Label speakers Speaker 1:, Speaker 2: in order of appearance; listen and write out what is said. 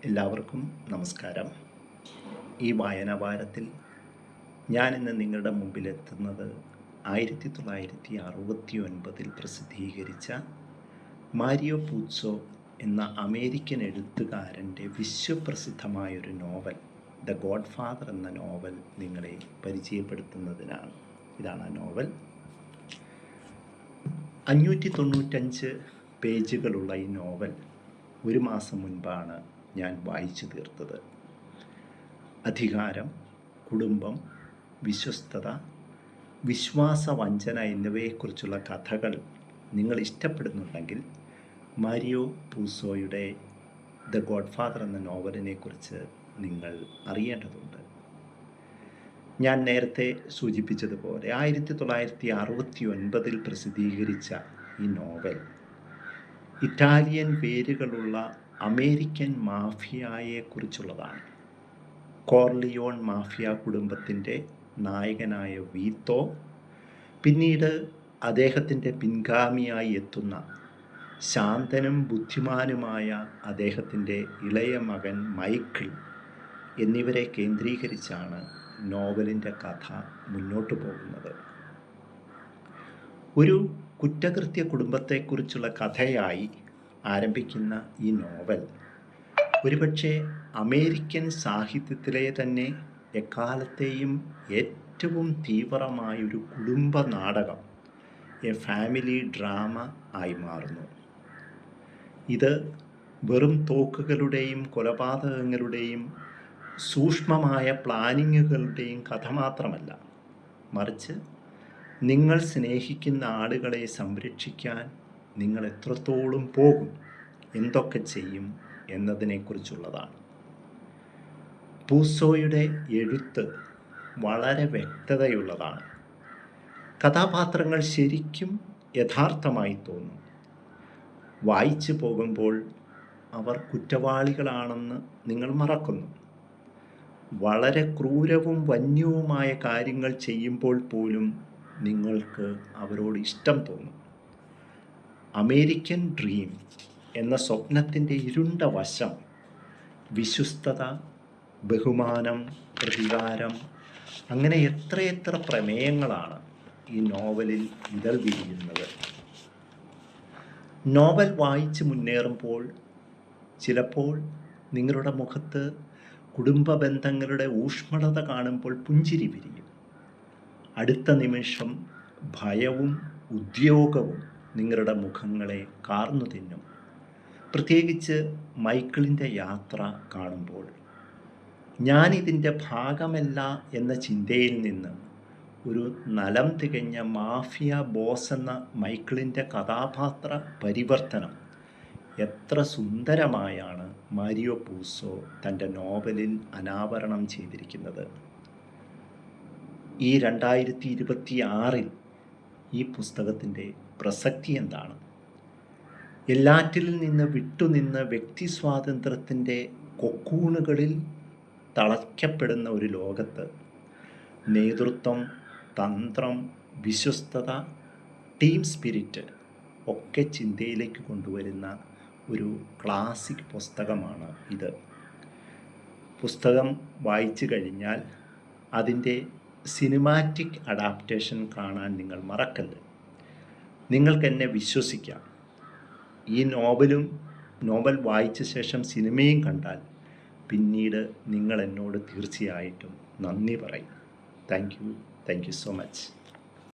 Speaker 1: എല്ലാവർക്കും നമസ്കാരം. ഈ വായനാവാരത്തിൽ ഞാനിന്ന് നിങ്ങളുടെ മുമ്പിലെത്തുന്നത് 1969 പ്രസിദ്ധീകരിച്ച മാരിയോ പൂച്ചോ എന്ന അമേരിക്കൻ എഴുത്തുകാരൻ്റെ വിശ്വപ്രസിദ്ധമായൊരു നോവൽ ദ ഗോഡ് ഫാദർ എന്ന നോവൽ നിങ്ങളെ പരിചയപ്പെടുത്തുന്നതിനാണ്. ഇതാണ് ആ നോവൽ. 595 പേജുകളുള്ള ഈ നോവൽ ഒരു മാസം മുൻപാണ് ഞാൻ വായിച്ചു തീർത്തത്. അധികാരം, കുടുംബം, വിശ്വസ്തത, വിശ്വാസവഞ്ചന എന്നിവയെക്കുറിച്ചുള്ള കഥകൾ നിങ്ങൾ ഇഷ്ടപ്പെടുന്നുണ്ടെങ്കിൽ മാരിയോ പൂസോയുടെ ദ ഗോഡ് ഫാദർ എന്ന നോവലിനെക്കുറിച്ച് നിങ്ങൾ അറിയേണ്ടതുണ്ട്. ഞാൻ നേരത്തെ സൂചിപ്പിച്ചതുപോലെ 1969 പ്രസിദ്ധീകരിച്ച ഈ നോവൽ ഇറ്റാലിയൻ വേരുകളുള്ള അമേരിക്കൻ മാഫിയയെക്കുറിച്ചുള്ളതാണ്. കോർലിയോൺ മാഫിയ കുടുംബത്തിൻ്റെ നായകനായ വീത്തോ, പിന്നീട് അദ്ദേഹത്തിൻ്റെ പിൻഗാമിയായി എത്തുന്ന ശാന്തനും ബുദ്ധിമാനുമായ അദ്ദേഹത്തിൻ്റെ ഇളയ മകൻ മൈക്കിൾ എന്നിവരെ കേന്ദ്രീകരിച്ചാണ് നോവലിൻ്റെ കഥ മുന്നോട്ടു പോകുന്നത്. ഒരു കുറ്റകൃത്യ കുടുംബത്തെക്കുറിച്ചുള്ള കഥയായി ആരംഭിക്കുന്ന ഈ നോവൽ ഒരുപക്ഷെ അമേരിക്കൻ സാഹിത്യത്തിലെ തന്നെ എക്കാലത്തെയും ഏറ്റവും തീവ്രമായൊരു കുടുംബ നാടകം, എ ഫാമിലി ഡ്രാമ ആയി മാറുന്നു. ഇത് വെറും തോക്കുകളുടെയും കൊലപാതകങ്ങളുടെയും സൂക്ഷ്മമായ പ്ലാനിങ്ങുകളുടെയും കഥ മാത്രമല്ല, മറിച്ച് നിങ്ങൾ സ്നേഹിക്കുന്ന ആളുകളെ സംരക്ഷിക്കാൻ നിങ്ങൾ എത്രത്തോളം പോകും, എന്തൊക്കെ ചെയ്യും എന്നതിനെക്കുറിച്ചുള്ളതാണ്. പൂസോയുടെ എഴുത്ത് വളരെ വ്യക്തതയുള്ളതാണ്. കഥാപാത്രങ്ങൾ ശരിക്കും യഥാർത്ഥമായി തോന്നും. വായിച്ചു പോകുമ്പോൾ അവർ കുറ്റവാളികളാണെന്ന് നിങ്ങൾ മറക്കുന്നു. വളരെ ക്രൂരവും വന്യവുമായ കാര്യങ്ങൾ ചെയ്യുമ്പോൾ പോലും നിങ്ങൾക്ക് അവരോട് ഇഷ്ടം തോന്നും. അമേരിക്കൻ ഡ്രീം എന്ന സ്വപ്നത്തിൻ്റെ ഇരുണ്ട വശം, വിശ്വസ്തത, ബഹുമാനം, പ്രതികാരം, അങ്ങനെ എത്രയെത്ര പ്രമേയങ്ങളാണ് ഈ നോവലിൽ ഇതൾ വിരിയുന്നത്. നോവൽ വായിച്ച് മുന്നേറുമ്പോൾ ചിലപ്പോൾ നിങ്ങളുടെ മുഖത്ത് കുടുംബ ബന്ധങ്ങളുടെ ഊഷ്മളത കാണുമ്പോൾ പുഞ്ചിരി വിരിയും. അടുത്ത നിമിഷം ഭയവും ഉദ്യോഗവും നിങ്ങളുടെ മുഖങ്ങളെ കാർന്നു തിന്നും. പ്രത്യേകിച്ച് മൈക്കിളിൻ്റെ യാത്ര കാണുമ്പോൾ. ഞാനിതിൻ്റെ ഭാഗമല്ല എന്ന ചിന്തയിൽ നിന്ന് ഒരു നലം തികഞ്ഞ മാഫിയ ബോസ് എന്ന മൈക്കിളിൻ്റെ കഥാപാത്ര പരിവർത്തനം എത്ര സുന്ദരമായാണ് മാരിയോ പൂസോ തൻ്റെ നോവലിൽ അനാവരണം ചെയ്തിരിക്കുന്നത്. ഈ 2026 ഈ പുസ്തകത്തിൻ്റെ പ്രസക്തി എന്താണ്? എല്ലാറ്റിൽ നിന്ന് വിട്ടുനിന്ന് വ്യക്തി സ്വാതന്ത്ര്യത്തിൻ്റെ കൊക്കൂണുകളിൽ തളയ്ക്കപ്പെടുന്ന ഒരു ലോകത്ത് നേതൃത്വം, തന്ത്രം, വിശ്വസ്തത, ടീം സ്പിരിറ്റ് ഒക്കെ ചിന്തയിലേക്ക് കൊണ്ടുവരുന്ന ഒരു ക്ലാസിക് പുസ്തകമാണ് ഇത്. പുസ്തകം വായിച്ചു കഴിഞ്ഞാൽ അതിൻ്റെ സിനിമാറ്റിക് അഡാപ്റ്റേഷൻ കാണാൻ നിങ്ങൾ മറക്കരുത്. നിങ്ങൾക്കെന്നെ വിശ്വസിക്കാം. ഈ നോവൽ വായിച്ച ശേഷം സിനിമയും കണ്ടാൽ പിന്നീട് നിങ്ങൾ എന്നോട് തീർച്ചയായിട്ടും നന്ദി പറയും. Thank you so much.